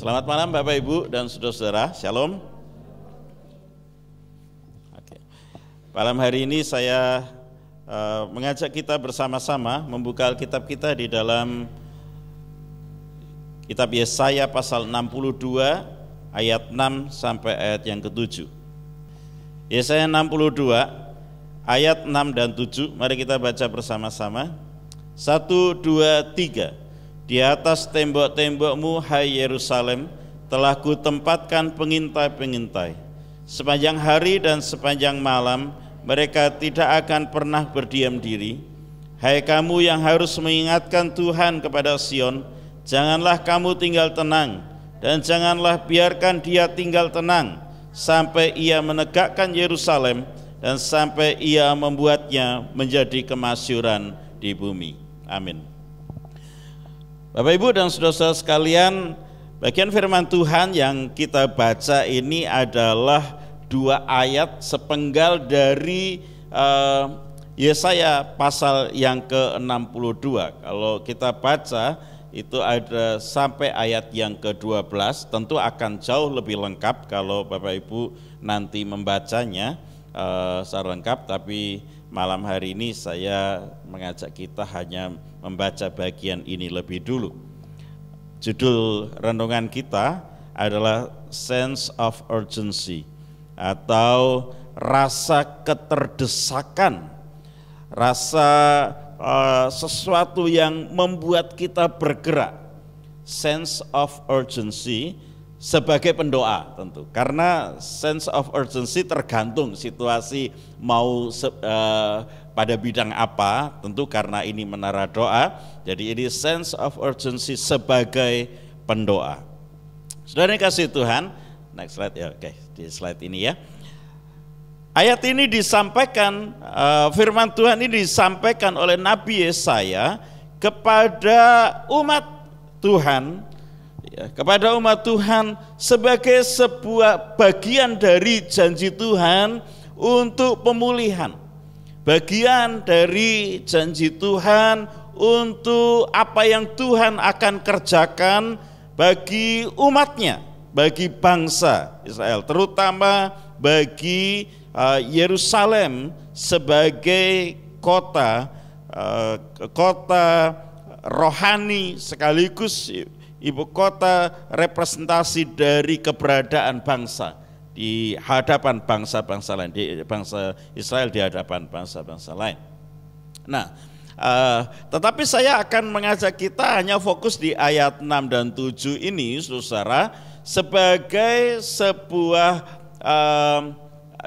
Selamat malam Bapak Ibu dan saudara-saudara, Shalom. Oke. Malam hari ini saya mengajak kita bersama-sama membuka Alkitab kita di dalam kitab Yesaya pasal 62 ayat 6 sampai ayat yang ke-7. Yesaya 62 ayat 6 dan 7, mari kita baca bersama-sama. 1, 2, 3. Di atas tembok-tembokmu, hai Yerusalem, telah kutempatkan pengintai-pengintai. Sepanjang hari dan sepanjang malam, mereka tidak akan pernah berdiam diri. Hai kamu yang harus mengingatkan Tuhan kepada Sion, janganlah kamu tinggal tenang, dan janganlah biarkan dia tinggal tenang, sampai ia menegakkan Yerusalem, dan sampai ia membuatnya menjadi kemasyhuran di bumi. Amin. Bapak Ibu dan saudara-saudara sekalian, bagian firman Tuhan yang kita baca ini adalah dua ayat sepenggal dari Yesaya pasal yang ke-62. Kalau kita baca itu ada sampai ayat yang ke-12, tentu akan jauh lebih lengkap kalau Bapak Ibu nanti membacanya secara lengkap, tapi malam hari ini saya mengajak kita hanya membaca bagian ini lebih dulu. Judul renungan kita adalah sense of urgency atau rasa keterdesakan, rasa sesuatu yang membuat kita bergerak. Sense of urgency sebagai pendoa tentu, karena sense of urgency tergantung situasi mau pada bidang apa, tentu karena ini menara doa, jadi ini sense of urgency sebagai pendoa. Saudara yang kasih Tuhan, next slide ya, oke, di slide ini ya. Ayat ini disampaikan, firman Tuhan ini disampaikan oleh Nabi Yesaya kepada umat Tuhan, kepada umat Tuhan sebagai sebuah bagian dari janji Tuhan untuk pemulihan. Bagian dari janji Tuhan untuk apa yang Tuhan akan kerjakan bagi umatnya, bagi bangsa Israel, terutama bagi Yerusalem sebagai kota rohani sekaligus ibu kota representasi dari keberadaan bangsa di hadapan bangsa-bangsa lain, di bangsa Israel di hadapan bangsa-bangsa lain. Nah, tetapi saya akan mengajak kita hanya fokus di ayat 6 dan 7 ini, saudara, sebagai sebuah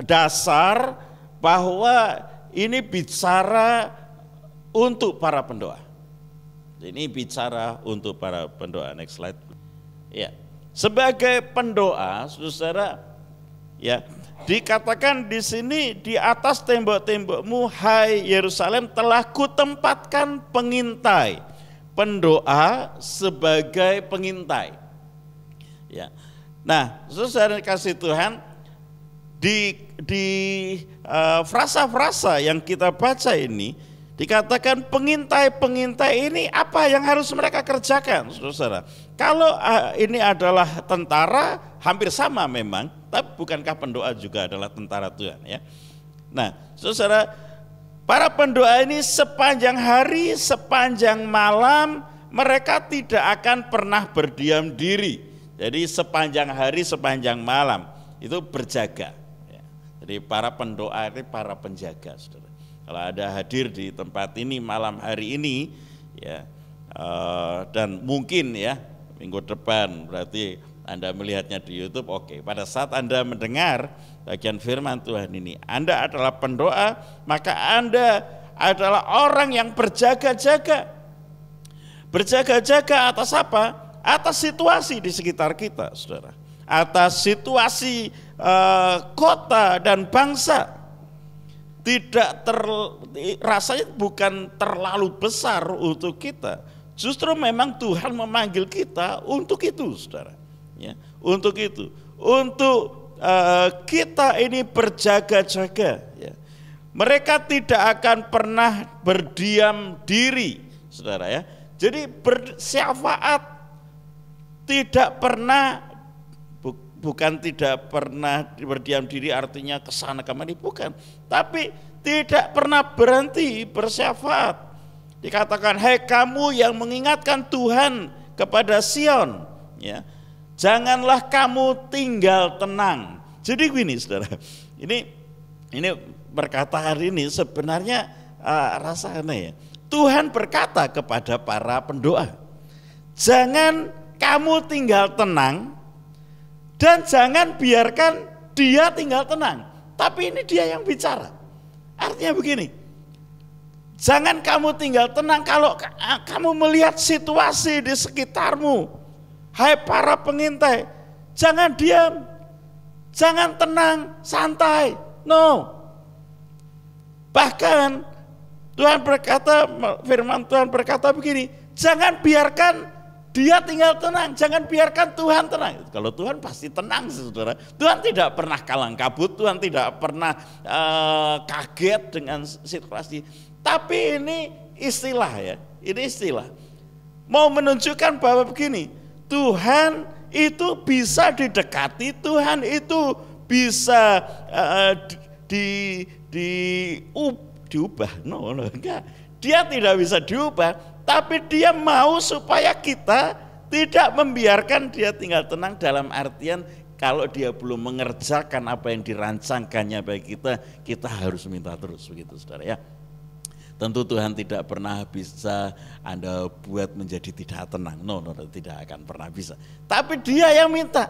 dasar bahwa ini bicara untuk para pendoa. Ini bicara untuk para pendoa. Next slide. Ya, sebagai pendoa, saudara, ya, dikatakan di sini, di atas tembok-tembokmu, hai Yerusalem, telah kutempatkan pengintai. Pendoa sebagai pengintai. Ya. Nah, saudara kasih Tuhan, di frasa-frasa yang kita baca ini dikatakan pengintai-pengintai ini apa yang harus mereka kerjakan, saudara. Kalau ini adalah tentara, hampir sama memang, tapi bukankah pendoa juga adalah tentara Tuhan ya? Nah, saudara, para pendoa ini sepanjang hari, sepanjang malam, mereka tidak akan pernah berdiam diri. Jadi sepanjang hari, sepanjang malam itu berjaga. Ya. Jadi para pendoa ini para penjaga, saudara. Kalau ada hadir di tempat ini malam hari ini, ya, dan mungkin ya minggu depan, berarti Anda melihatnya di YouTube, oke. Pada saat Anda mendengar bagian firman Tuhan ini, Anda adalah pendoa, maka Anda adalah orang yang berjaga-jaga. Berjaga-jaga atas apa? Atas situasi di sekitar kita, saudara. Atas situasi kota dan bangsa. Rasanya bukan terlalu besar untuk kita. Justru memang Tuhan memanggil kita untuk itu, saudara. Ya, untuk itu, untuk kita ini berjaga-jaga. Ya. Mereka tidak akan pernah berdiam diri, saudara ya. Jadi bersyafaat tidak pernah, bukan tidak pernah berdiam diri artinya kesana kemari, bukan, tapi tidak pernah berhenti bersyafaat. Dikatakan, hai kamu yang mengingatkan Tuhan kepada Sion, ya, janganlah kamu tinggal tenang. Jadi gini saudara, ini berkata hari ini sebenarnya rasa aneh ya. Tuhan berkata kepada para pendoa, jangan kamu tinggal tenang dan jangan biarkan dia tinggal tenang. Tapi ini dia yang bicara. Artinya begini, jangan kamu tinggal tenang kalau kamu melihat situasi di sekitarmu. Hai para pengintai, jangan diam, jangan tenang, santai. No. Bahkan Tuhan berkata, firman Tuhan berkata begini, jangan biarkan dia tinggal tenang, jangan biarkan Tuhan tenang. Kalau Tuhan pasti tenang, saudara. Tuhan tidak pernah kalang kabut, Tuhan tidak pernah kaget dengan situasi. Tapi ini istilah ya, ini istilah. Mau menunjukkan bahwa begini, Tuhan itu bisa didekati, Tuhan itu bisa diubah. No, enggak. Dia tidak bisa diubah, tapi dia mau supaya kita tidak membiarkan dia tinggal tenang, dalam artian kalau dia belum mengerjakan apa yang dirancangkannya bagi kita, kita harus minta terus, begitu saudara ya. Tentu Tuhan tidak pernah bisa Anda buat menjadi tidak tenang. No, tidak akan pernah bisa. Tapi dia yang minta.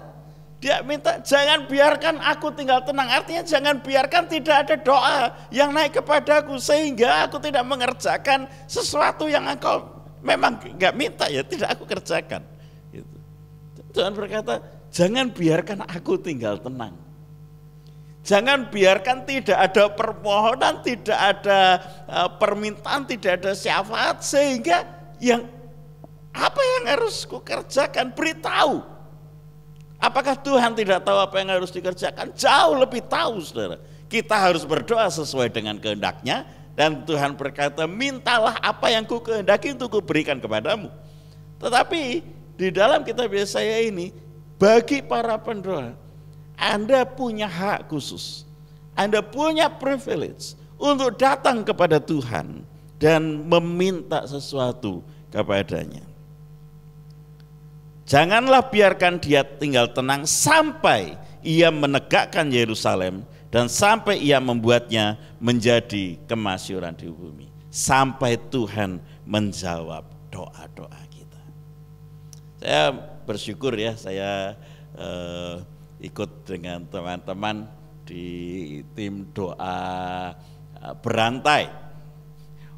Dia minta jangan biarkan aku tinggal tenang. Artinya jangan biarkan tidak ada doa yang naik kepadaku sehingga aku tidak mengerjakan sesuatu yang engkau memang enggak minta, ya tidak aku kerjakan. Gitu. Tuhan berkata jangan biarkan aku tinggal tenang. Jangan biarkan tidak ada permohonan, tidak ada permintaan, tidak ada syafaat, sehingga apa yang harus kukerjakan, beritahu. Apakah Tuhan tidak tahu apa yang harus dikerjakan? Jauh lebih tahu, saudara. Kita harus berdoa sesuai dengan kehendak-Nya, dan Tuhan berkata, mintalah apa yang ku kehendaki untuk kuberikan kepadamu. Tetapi di dalam kitab Yesaya ini, bagi para pendoa, Anda punya hak khusus, Anda punya privilege untuk datang kepada Tuhan dan meminta sesuatu kepadanya. Janganlah biarkan dia tinggal tenang sampai ia menegakkan Yerusalem dan sampai ia membuatnya menjadi kemasyhuran di bumi. Sampai Tuhan menjawab doa-doa kita. Saya bersyukur ya, saya ikut dengan teman-teman di tim doa berantai.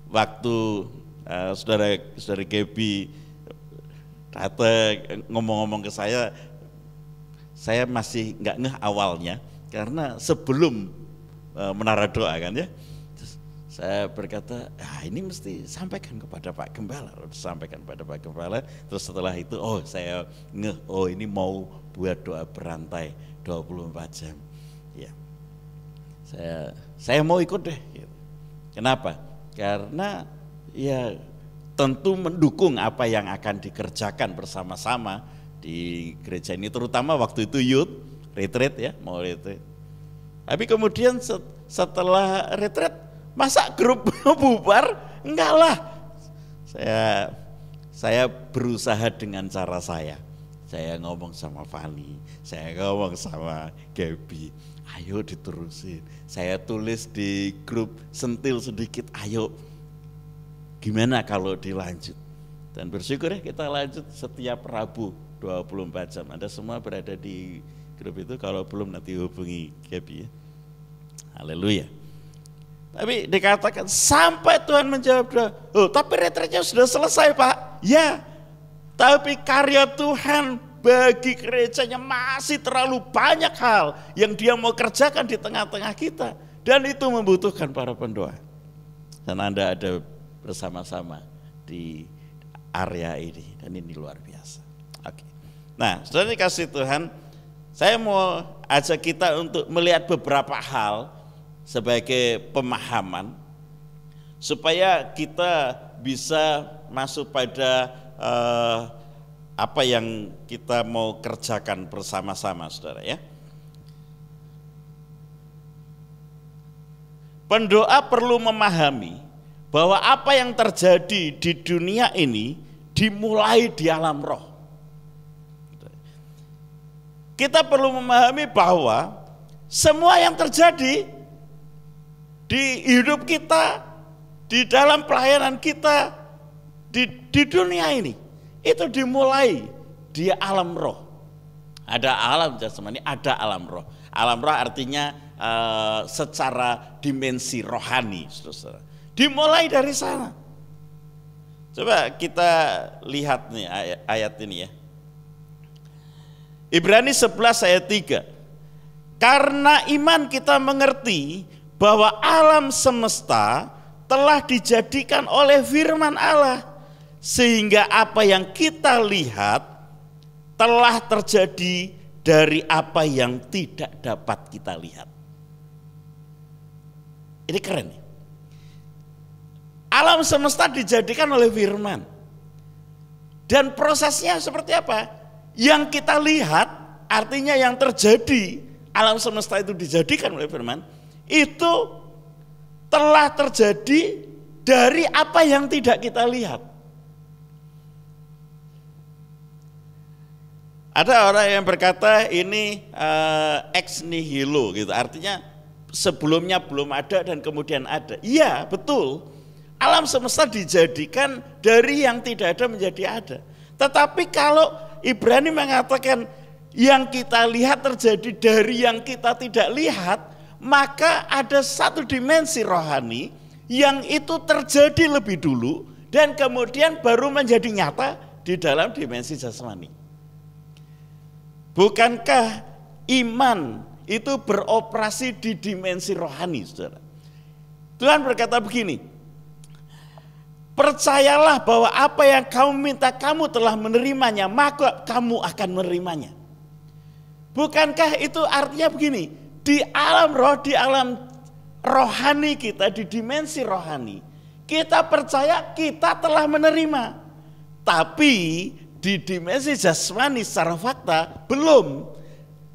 Waktu saudara Gaby ngomong-ngomong ke saya masih nggak ngeh awalnya, karena sebelum menara doa kan ya, saya berkata, ini mesti sampaikan kepada Pak Gembala, terus setelah itu saya ngeh, ini mau buat doa berantai 24 jam, ya, saya mau ikut deh. Gitu. Kenapa? Karena ya tentu mendukung apa yang akan dikerjakan bersama-sama di gereja ini, terutama waktu itu youth retreat ya, mau retreat. Tapi kemudian setelah retreat, masa grup bubar? Enggak lah. Saya berusaha dengan cara saya. Saya ngomong sama Fani, saya ngomong sama Gaby, ayo diterusin. Saya tulis di grup sentil sedikit, ayo gimana kalau dilanjut? Dan bersyukur ya kita lanjut setiap Rabu 24 jam. Anda semua berada di grup itu, kalau belum nanti hubungi Gaby ya. Haleluya. Tapi dikatakan sampai Tuhan menjawab doa. Tapi retretnya sudah selesai Pak. Ya, tapi karya Tuhan bagi gerejanya masih terlalu banyak hal yang Dia mau kerjakan di tengah-tengah kita. Dan itu membutuhkan para pendoa. Dan Anda ada bersama-sama di area ini, dan ini luar biasa. Oke. Nah, saudara dikasih Tuhan, saya mau ajak kita untuk melihat beberapa hal sebagai pemahaman supaya kita bisa masuk pada apa yang kita mau kerjakan bersama-sama, saudara ya. Pendoa perlu memahami bahwa apa yang terjadi di dunia ini dimulai di alam roh. Kita perlu memahami bahwa semua yang terjadi di hidup kita, di dalam pelayanan kita, di dunia ini, itu dimulai di alam roh. Ada alam jasmani, ada alam roh. Alam roh artinya secara dimensi rohani, saudara. Dimulai dari sana. Coba kita lihat nih ayat ini ya. Ibrani 11 ayat 3. Karena iman kita mengerti bahwa alam semesta telah dijadikan oleh firman Allah, sehingga apa yang kita lihat telah terjadi dari apa yang tidak dapat kita lihat. Ini keren ya. Alam semesta dijadikan oleh firman. Dan prosesnya seperti apa? Yang kita lihat, artinya yang terjadi, alam semesta itu dijadikan oleh firman, itu telah terjadi dari apa yang tidak kita lihat. Ada orang yang berkata ini ex nihilo gitu, artinya sebelumnya belum ada dan kemudian ada. Iya, betul. Alam semesta dijadikan dari yang tidak ada menjadi ada. Tetapi kalau Ibrani mengatakan yang kita lihat terjadi dari yang kita tidak lihat, maka ada satu dimensi rohani yang itu terjadi lebih dulu dan kemudian baru menjadi nyata di dalam dimensi jasmani. Bukankah iman itu beroperasi di dimensi rohani, saudara? Tuhan berkata begini, percayalah bahwa apa yang kamu minta kamu telah menerimanya, maka kamu akan menerimanya. Bukankah itu artinya begini, di alam roh, di alam rohani kita, di dimensi rohani, kita percaya kita telah menerima. Tapi di dimensi jasmani secara fakta belum.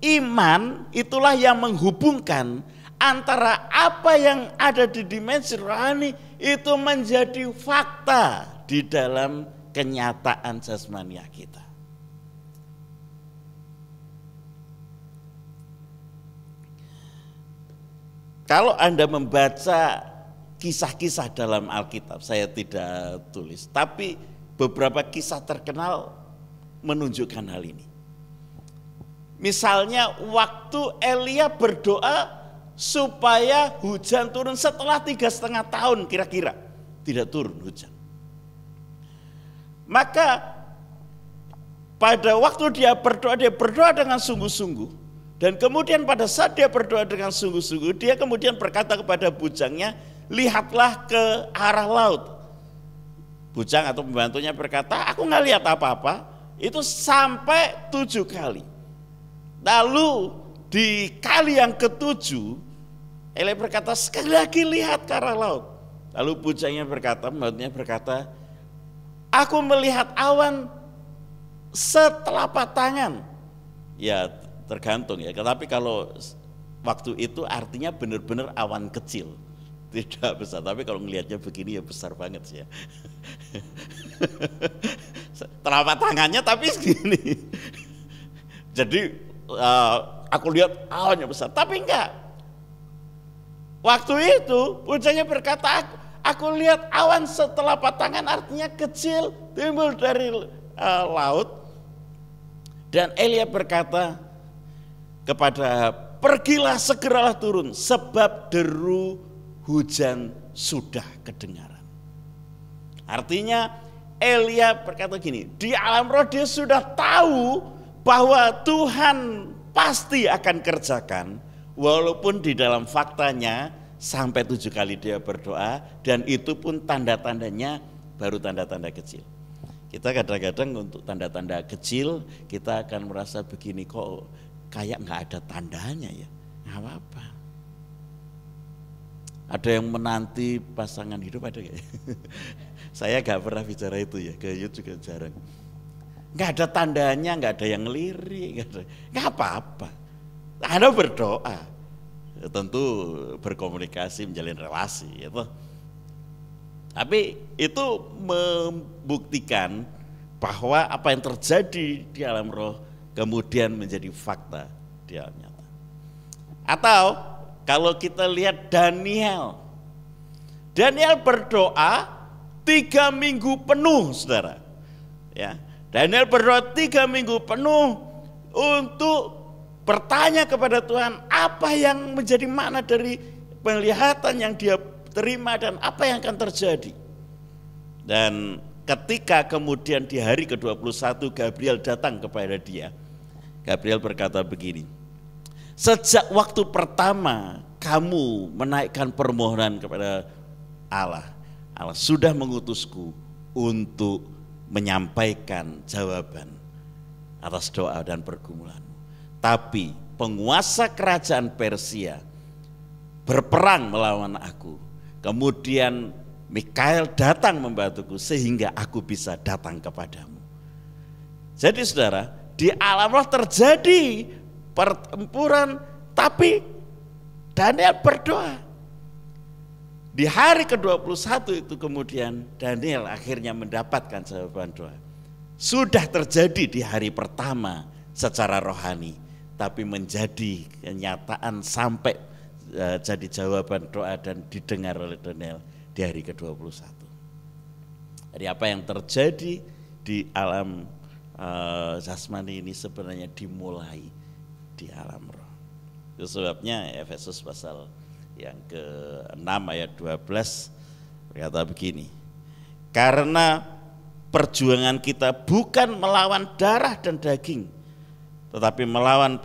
Iman itulah yang menghubungkan antara apa yang ada di dimensi rohani itu menjadi fakta di dalam kenyataan jasmania kita. Kalau Anda membaca kisah-kisah dalam Alkitab, saya tidak tulis, tapi beberapa kisah terkenal menunjukkan hal ini. Misalnya waktu Elia berdoa supaya hujan turun setelah 3,5 tahun kira-kira tidak turun hujan. Maka pada waktu dia berdoa dengan sungguh-sungguh, dan kemudian pada saat dia berdoa dengan sungguh-sungguh, dia kemudian berkata kepada bujangnya, lihatlah ke arah laut. Bujang atau pembantunya berkata, aku nggak lihat apa-apa. Itu sampai 7 kali. Lalu di kali yang ke-7, Elia berkata, sekali lagi lihat ke arah laut. Lalu bujangnya berkata, pembantunya berkata, aku melihat awan setelapak tangan. Ya tergantung ya, tapi kalau waktu itu artinya benar-benar awan kecil, tidak besar. Tapi kalau melihatnya begini ya besar banget sih ya. Telapak tangannya tapi segini. Jadi aku lihat awannya besar, tapi enggak. Waktu itu bujangnya berkata, aku lihat awan setelapak tangan, artinya kecil, timbul dari laut. Dan Elia berkata kepada, pergilah segeralah turun, sebab deru hujan sudah kedengaran. Artinya Elia berkata gini, di alam roh dia sudah tahu bahwa Tuhan pasti akan kerjakan, walaupun di dalam faktanya sampai 7 kali dia berdoa, dan itu pun tanda-tandanya baru tanda-tanda kecil. Kita kadang-kadang untuk tanda-tanda kecil kita akan merasa begini, kok kayak nggak ada tandanya ya, nggak apa-apa. Ada yang menanti pasangan hidup, ada nggak? Saya nggak pernah bicara itu ya, ke Yud juga jarang. nggak ada tandanya, nggak ada yang ngelirik, nggak apa-apa. Anda berdoa, tentu berkomunikasi, menjalin relasi, gitu. Tapi itu membuktikan bahwa apa yang terjadi di alam roh kemudian menjadi fakta di alam nyata. Atau kalau kita lihat Daniel berdoa 3 minggu penuh, saudara. Ya, Daniel berdoa 3 minggu penuh untuk bertanya kepada Tuhan apa yang menjadi makna dari penglihatan yang dia terima dan apa yang akan terjadi. Dan ketika kemudian di hari ke-21 Gabriel datang kepada dia, Gabriel berkata begini, sejak waktu pertama kamu menaikkan permohonan kepada Allah, Allah sudah mengutusku untuk menyampaikan jawaban atas doa dan pergumulanmu. Tapi penguasa kerajaan Persia berperang melawan aku. Kemudian Mikael datang membantuku sehingga aku bisa datang kepadamu. Jadi saudara, di alam roh terjadi pertempuran, tapi Daniel berdoa. Di hari ke-21 itu kemudian Daniel akhirnya mendapatkan jawaban doa. Sudah terjadi di hari pertama secara rohani, tapi menjadi kenyataan sampai jadi jawaban doa dan didengar oleh Daniel di hari ke-21. Jadi apa yang terjadi di alam jasmani ini sebenarnya dimulai di alam roh. Itu sebabnya Efesus pasal yang ke-6 ayat 12 berkata begini, karena perjuangan kita bukan melawan darah dan daging, tetapi melawan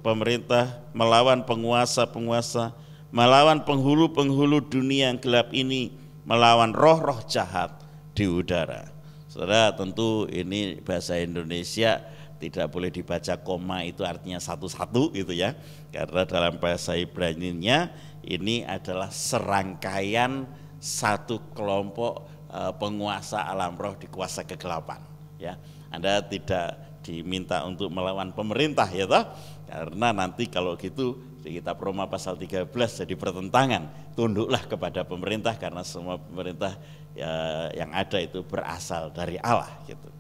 pemerintah, melawan penguasa-penguasa, melawan penghulu-penghulu dunia yang gelap ini, melawan roh-roh jahat di udara. Saudara, tentu ini bahasa Indonesia tidak boleh dibaca koma, itu artinya satu-satu gitu ya. Karena dalam bahasa Ibrani-nya ini adalah serangkaian satu kelompok penguasa alam roh di kuasa kegelapan ya. Anda tidak diminta untuk melawan pemerintah ya toh, karena nanti kalau gitu di kitab Roma pasal 13 jadi pertentangan. Tunduklah kepada pemerintah karena semua pemerintah ya, yang ada itu berasal dari Allah gitu.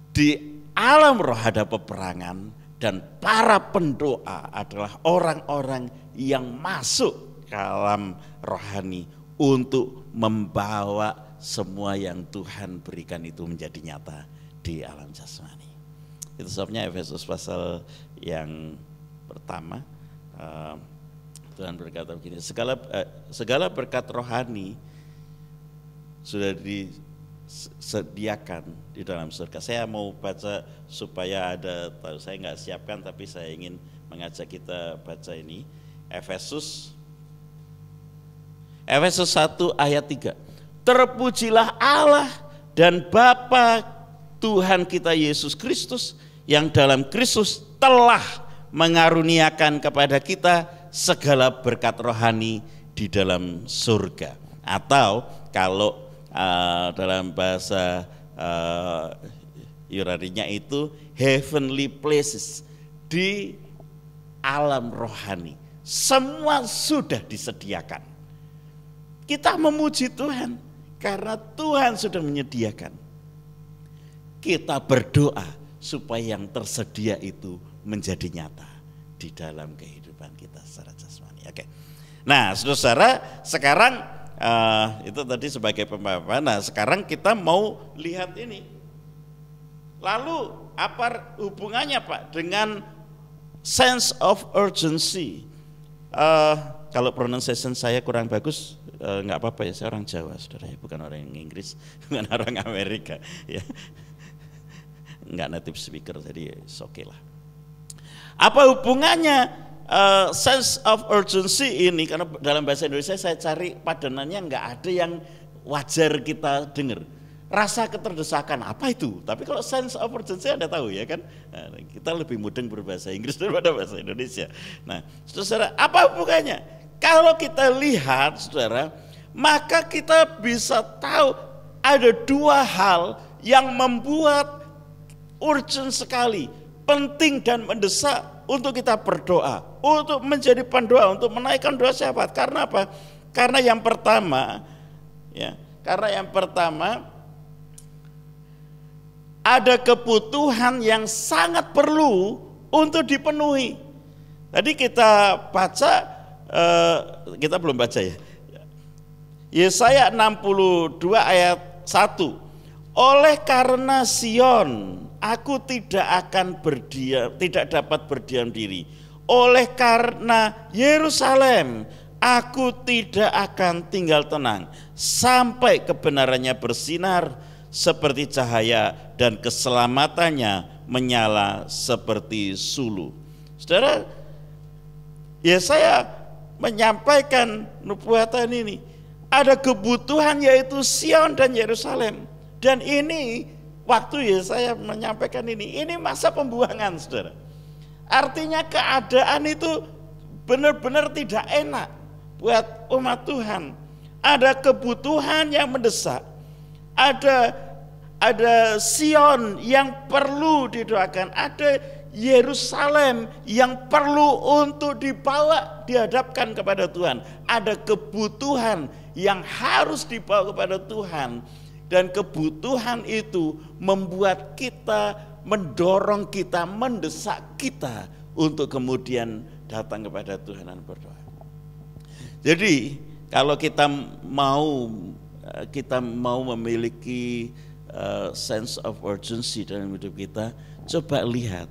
Di alam roh ada peperangan dan para pendoa adalah orang-orang yang masuk ke alam rohani untuk membawa semua yang Tuhan berikan itu menjadi nyata di alam jasmani. Itu sebabnya Efesus pasal yang pertama Tuhan berkata begini, segala berkat rohani sudah disediakan di dalam surga. Saya mau baca supaya ada tahu, saya nggak siapkan tapi saya ingin mengajak kita baca ini. Efesus 1 ayat 3. Terpujilah Allah dan Bapa Tuhan kita Yesus Kristus, yang dalam Kristus telah mengaruniakan kepada kita segala berkat rohani di dalam surga. Atau kalau dalam bahasa Yunaninya itu heavenly places, di alam rohani semua sudah disediakan. Kita memuji Tuhan karena Tuhan sudah menyediakan. Kita berdoa supaya yang tersedia itu menjadi nyata di dalam kehidupan kita secara jasmani. Oke. Nah, saudara, sekarang itu tadi sebagai pemahaman. Nah, sekarang kita mau lihat ini. Lalu apa hubungannya Pak dengan sense of urgency? Kalau pronunciation saya kurang bagus, nggak apa-apa ya, saya orang Jawa, saudara ya, bukan orang Inggris, bukan orang Amerika, ya, nggak native speaker, jadi oke lah. Apa hubungannya sense of urgency ini? Karena dalam bahasa Indonesia saya cari padanannya nggak ada yang wajar kita dengar. Rasa keterdesakan, apa itu? Tapi kalau sense of urgency Anda tahu ya kan, nah, kita lebih mudeng berbahasa Inggris daripada bahasa Indonesia. Nah, saudara, apa hubungannya? Kalau kita lihat, saudara, maka kita bisa tahu ada dua hal yang membuat urgent sekali, penting dan mendesak untuk kita berdoa, untuk menjadi pendoa, untuk menaikkan doa syafaat. Karena apa? Karena yang pertama, ada kebutuhan yang sangat perlu untuk dipenuhi. Tadi kita baca, kita belum baca ya. Yesaya 62 ayat 1. Oleh karena Sion, aku tidak dapat berdiam diri. Oleh karena Yerusalem, aku tidak akan tinggal tenang sampai kebenarannya bersinar seperti cahaya dan keselamatannya menyala seperti sulu. Saudara, Yesaya menyampaikan nubuatan ini. Ada kebutuhan yaitu Sion dan Yerusalem. Dan ini waktu Yesaya menyampaikan ini masa pembuangan, saudara. Artinya keadaan itu benar-benar tidak enak buat umat Tuhan. Ada kebutuhan yang mendesak. Ada Sion yang perlu didoakan. Ada Yerusalem yang perlu untuk dihadapkan kepada Tuhan. Ada kebutuhan yang harus dibawa kepada Tuhan. Dan kebutuhan itu membuat kita, mendorong kita, mendesak kita untuk kemudian datang kepada Tuhan dan berdoa. Jadi kalau kita mau memiliki sense of urgency dalam hidup kita, coba lihat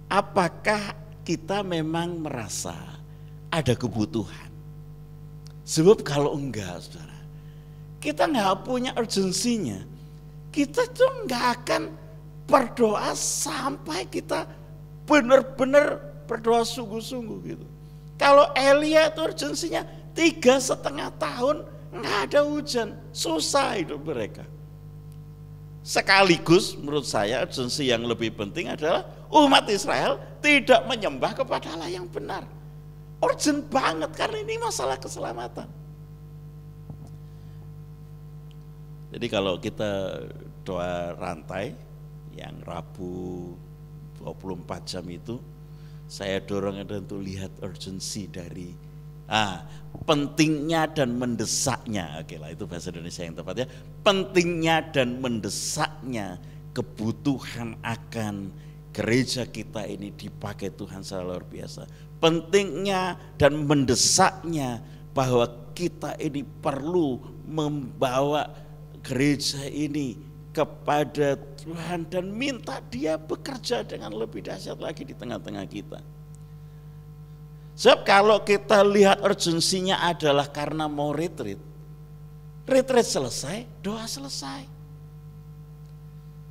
apakah kita memang merasa ada kebutuhan. Sebab kalau enggak, saudara, kita nggak punya urgensinya, kita tuh nggak akan berdoa sampai kita benar-benar berdoa sungguh-sungguh gitu. Kalau Elia itu urgensinya 3,5 tahun nggak ada hujan, susah hidup mereka. Sekaligus menurut saya urgensi yang lebih penting adalah umat Israel tidak menyembah kepada Allah yang benar. Urgent banget karena ini masalah keselamatan. Jadi kalau kita doa rantai yang Rabu 24 jam itu, saya dorong Anda untuk lihat urgensi dari pentingnya dan mendesaknya. Oke lah, itu bahasa Indonesia yang tepat ya. Pentingnya dan mendesaknya kebutuhan akan gereja kita ini dipakai Tuhan secara luar biasa. Pentingnya dan mendesaknya bahwa kita ini perlu membawa gereja ini kepada Tuhan dan minta Dia bekerja dengan lebih dahsyat lagi di tengah-tengah kita. Sebab kalau kita lihat urgensinya adalah karena mau retreat selesai, doa selesai.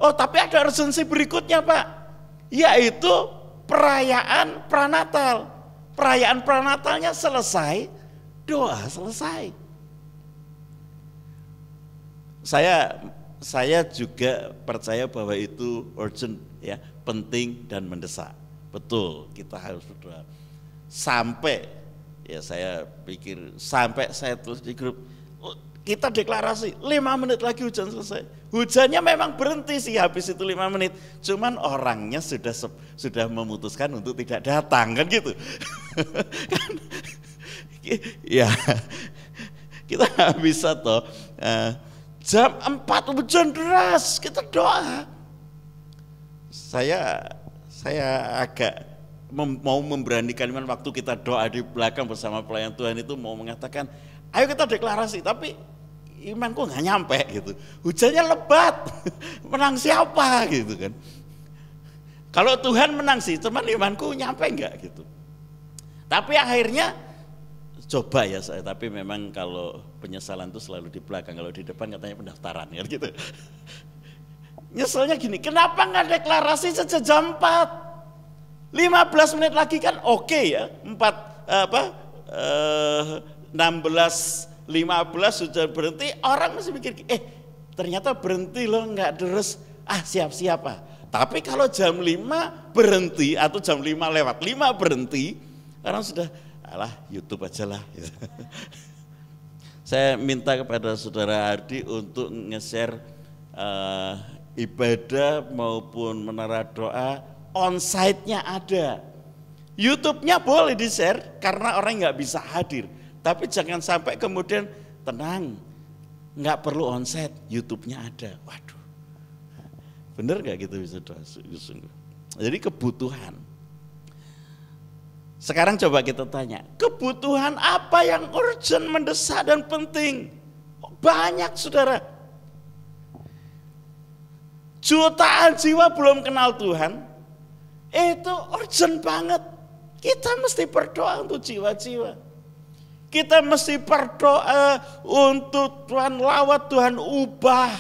Oh, tapi ada urgensi berikutnya, Pak, yaitu perayaan pranatal. Perayaan pranatalnya selesai, doa selesai. Saya juga percaya bahwa itu urgent ya, penting dan mendesak. Betul, kita harus berdoa. Sampai ya saya pikir sampai saya tulis di grup, kita deklarasi 5 menit lagi hujan selesai. Hujannya memang berhenti sih habis itu 5 menit. Cuman orangnya sudah memutuskan untuk tidak datang kan gitu. Kan, ya kita nggak bisa toh. Jam 4 hujan deras, kita doa. Saya agak mau memberanikan waktu kita doa di belakang bersama pelayan Tuhan itu mau mengatakan, ayo kita deklarasi, tapi imanku nggak nyampe gitu. Hujannya lebat, menang siapa gitu kan? Kalau Tuhan menang sih, cuman imanku nyampe nggak gitu. Tapi akhirnya coba ya saya, tapi memang kalau penyesalan itu selalu di belakang, kalau di depan katanya pendaftaran kan gitu. Nyeselnya gini, kenapa nggak deklarasi sejak jam 4? 15 menit lagi kan oke ya, 16:15 sudah berhenti, orang masih mikir, ternyata berhenti loh, nggak deres, siap-siap ah. Tapi kalau jam 5 berhenti atau jam 5 lewat 5 berhenti, orang sudah YouTube aja lah. Saya minta kepada saudara Ardi untuk nge-share ibadah maupun menara doa on-site-nya ada. YouTube-nya boleh di-share karena orang nggak bisa hadir. Tapi jangan sampai kemudian tenang, nggak perlu on-site, YouTube-nya ada. Waduh, bener nggak gitu bisa doa? Jadi kebutuhan. Sekarang coba kita tanya, kebutuhan apa yang urgent, mendesak dan penting? Banyak saudara. Jutaan jiwa belum kenal Tuhan, itu urgent banget. Kita mesti berdoa untuk jiwa-jiwa. Kita mesti berdoa untuk Tuhan lawat, Tuhan ubah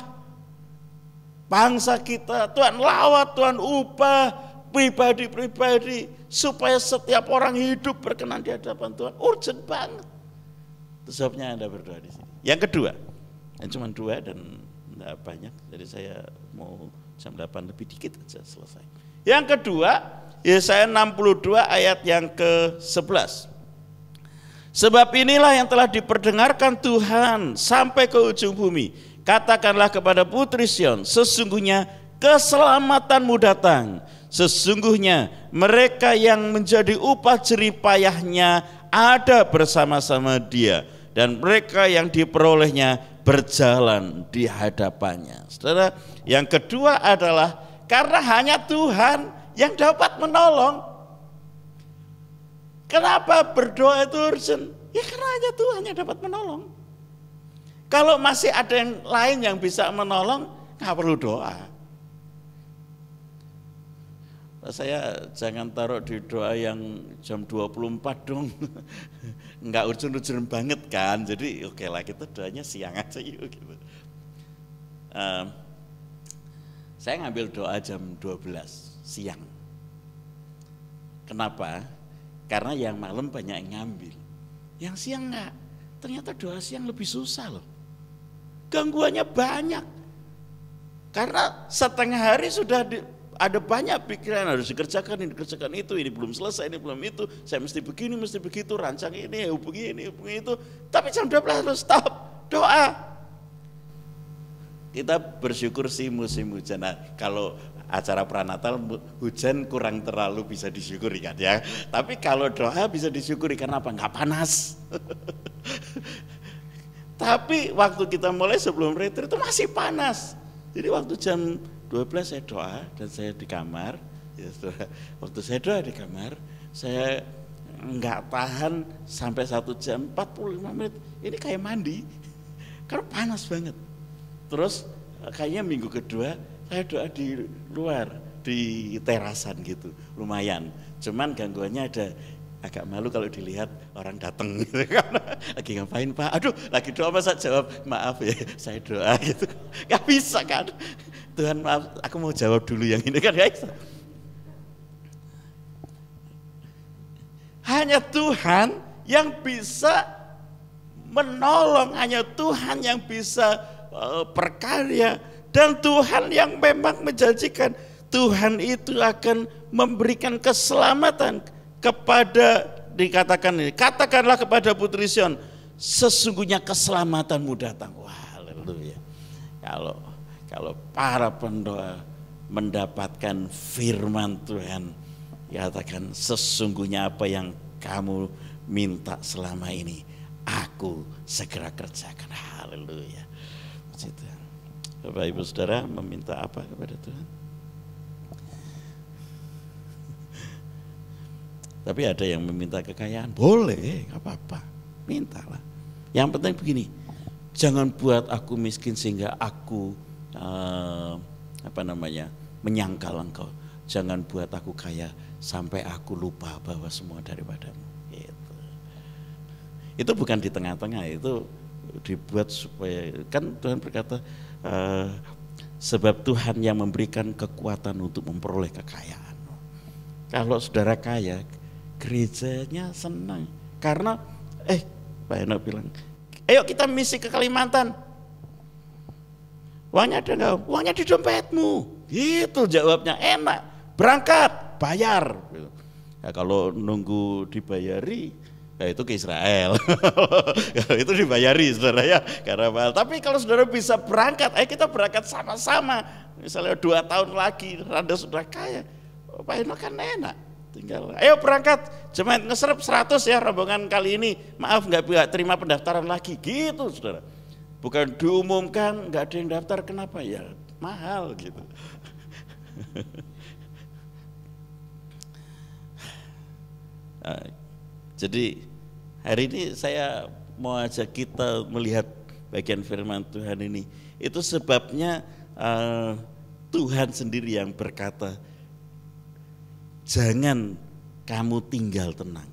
bangsa kita. Tuhan lawat, Tuhan ubah pribadi-pribadi. Supaya setiap orang hidup berkenan di hadapan Tuhan. Urgent banget. Itu sebabnya Anda berdoa di sini. Yang kedua, yang cuma 2 dan tidak banyak. Jadi saya mau jam 8 lebih dikit aja selesai. Yang kedua, Yesaya 62 ayat yang ke-11. Sebab inilah yang telah diperdengarkan Tuhan sampai ke ujung bumi. Katakanlah kepada putri Sion, sesungguhnya keselamatanmu datang. Sesungguhnya mereka yang menjadi upah jerih payahnya ada bersama-sama dia. Dan mereka yang diperolehnya berjalan di hadapannya. Saudara, yang kedua adalah karena hanya Tuhan yang dapat menolong. Kenapa berdoa itu urgent? Ya karena hanya Tuhan yang dapat menolong. Kalau masih ada yang lain yang bisa menolong, nggak perlu doa. Saya jangan taruh di doa yang jam 24 dong. Nggak urgent-urgent banget kan. Jadi oke lah, kita doanya siang aja yuk gitu. Saya ngambil doa jam 12 siang. Kenapa? Karena yang malam banyak yang ngambil. Yang siang enggak. Ternyata doa siang lebih susah loh. Gangguannya banyak. Karena setengah hari sudah ada banyak pikiran, harus dikerjakan ini belum selesai, ini belum itu. Saya mesti begini, mesti begitu, rancang ini, hubungi itu. Tapi jam 12 harus stop, doa. Kita bersyukur sih musim hujan. Nah, kalau acara pranatal hujan kurang terlalu bisa disyukuri kan ya. Tapi kalau doa bisa disyukuri karena apa? Nggak panas. Tapi waktu kita mulai sebelum retreat itu masih panas. Jadi waktu jam 12 saya doa dan saya di kamar. Ya, waktu saya doa di kamar, saya nggak tahan sampai 1 jam 45 menit. Ini kayak mandi, karena panas banget. Terus kayaknya minggu kedua saya doa di luar, di terasan gitu, lumayan. Cuman gangguannya ada, agak malu kalau dilihat orang datang gitu. Lagi ngapain Pak? Aduh, lagi doa, masa jawab maaf ya, saya doa gitu. Gak bisa kan? Tuhan maaf, aku mau jawab dulu yang ini kan guys. Hanya Tuhan yang bisa menolong, hanya Tuhan yang bisa berkarya, dan Tuhan yang memang menjanjikan Tuhan itu akan memberikan keselamatan kepada, dikatakan ini, katakanlah kepada putri Sion, sesungguhnya keselamatanmu datang. Wah, haleluya. Kalau para pendoa mendapatkan firman Tuhan, katakan sesungguhnya apa yang kamu minta selama ini, aku segera kerjakan. Haleluya. Bapak Ibu Saudara meminta apa kepada Tuhan? Tapi ada yang meminta kekayaan, boleh, nggak apa-apa, mintalah. Yang penting begini, jangan buat aku miskin sehingga aku menyangkal engkau. Jangan buat aku kaya sampai aku lupa bahwa semua daripadamu. Gitu. Itu bukan di tengah-tengah, itu dibuat supaya, kan Tuhan berkata sebab Tuhan yang memberikan kekuatan untuk memperoleh kekayaan. Kalau saudara kaya, gerejanya senang karena Pak Eno bilang, ayo kita misi ke Kalimantan. Uangnya ada enggak? Uangnya di dompetmu. Gitu jawabnya, enak. Berangkat, bayar. Ya, kalau nunggu dibayari, ya itu ke Israel. Itu dibayari saudara ya, karena mahal. Tapi kalau saudara bisa berangkat, ayo kita berangkat sama-sama. misalnya 2 tahun lagi Anda sudah kaya, Pak Eno kan enak, tinggal ayo berangkat jemaat ngeserep 100 ya rombongan kali ini, maaf nggak terima pendaftaran lagi, gitu saudara. Bukan diumumkan nggak ada yang daftar, kenapa ya mahal gitu. Nah, jadi hari ini saya mau ajak kita melihat bagian firman Tuhan ini. Itu sebabnya Tuhan sendiri yang berkata, jangan kamu tinggal tenang,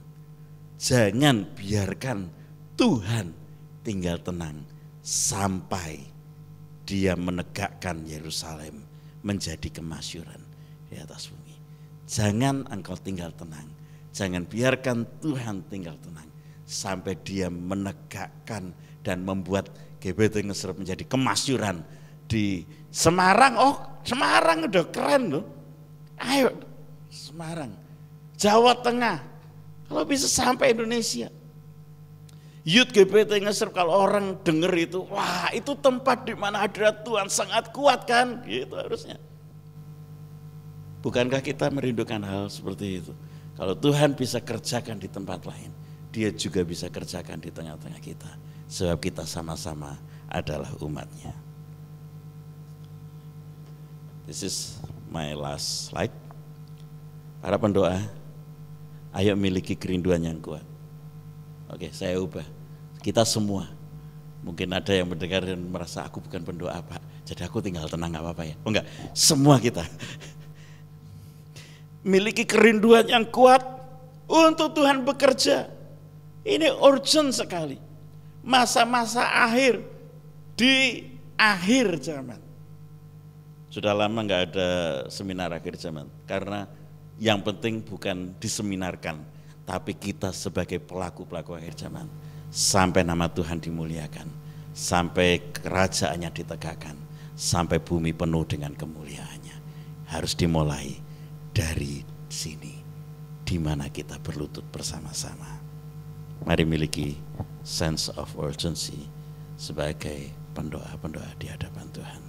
jangan biarkan Tuhan tinggal tenang sampai Dia menegakkan Yerusalem menjadi kemasyuran di atas bumi. Jangan engkau tinggal tenang, jangan biarkan Tuhan tinggal tenang sampai Dia menegakkan dan membuat GBT Ngeserep menjadi kemasyuran di Semarang. Oh, Semarang udah keren loh. Ayo Semarang, Jawa Tengah, kalau bisa sampai Indonesia. Youth GBT Ngeserep, kalau orang denger itu, wah itu tempat di mana hadirat Tuhan sangat kuat kan, gitu harusnya. Bukankah kita merindukan hal seperti itu? Kalau Tuhan bisa kerjakan di tempat lain, Dia juga bisa kerjakan di tengah-tengah kita. Sebab kita sama-sama adalah umatnya. This is my last slide. Para pendoa, ayo miliki kerinduan yang kuat. Oke, saya ubah. Kita semua, mungkin ada yang mendengar dan merasa aku bukan pendoa Pak, jadi aku tinggal tenang, gak apa-apa ya. Oh enggak, semua kita miliki kerinduan yang kuat untuk Tuhan bekerja. Ini urgent sekali. Masa-masa akhir, di akhir zaman. Sudah lama nggak ada seminar akhir zaman, karena yang penting bukan diseminarkan, tapi kita sebagai pelaku-pelaku akhir zaman, sampai nama Tuhan dimuliakan, sampai kerajaannya ditegakkan, sampai bumi penuh dengan kemuliaannya. Harus dimulai dari sini, di mana kita berlutut bersama-sama. Mari miliki sense of urgency sebagai pendoa-pendoa di hadapan Tuhan.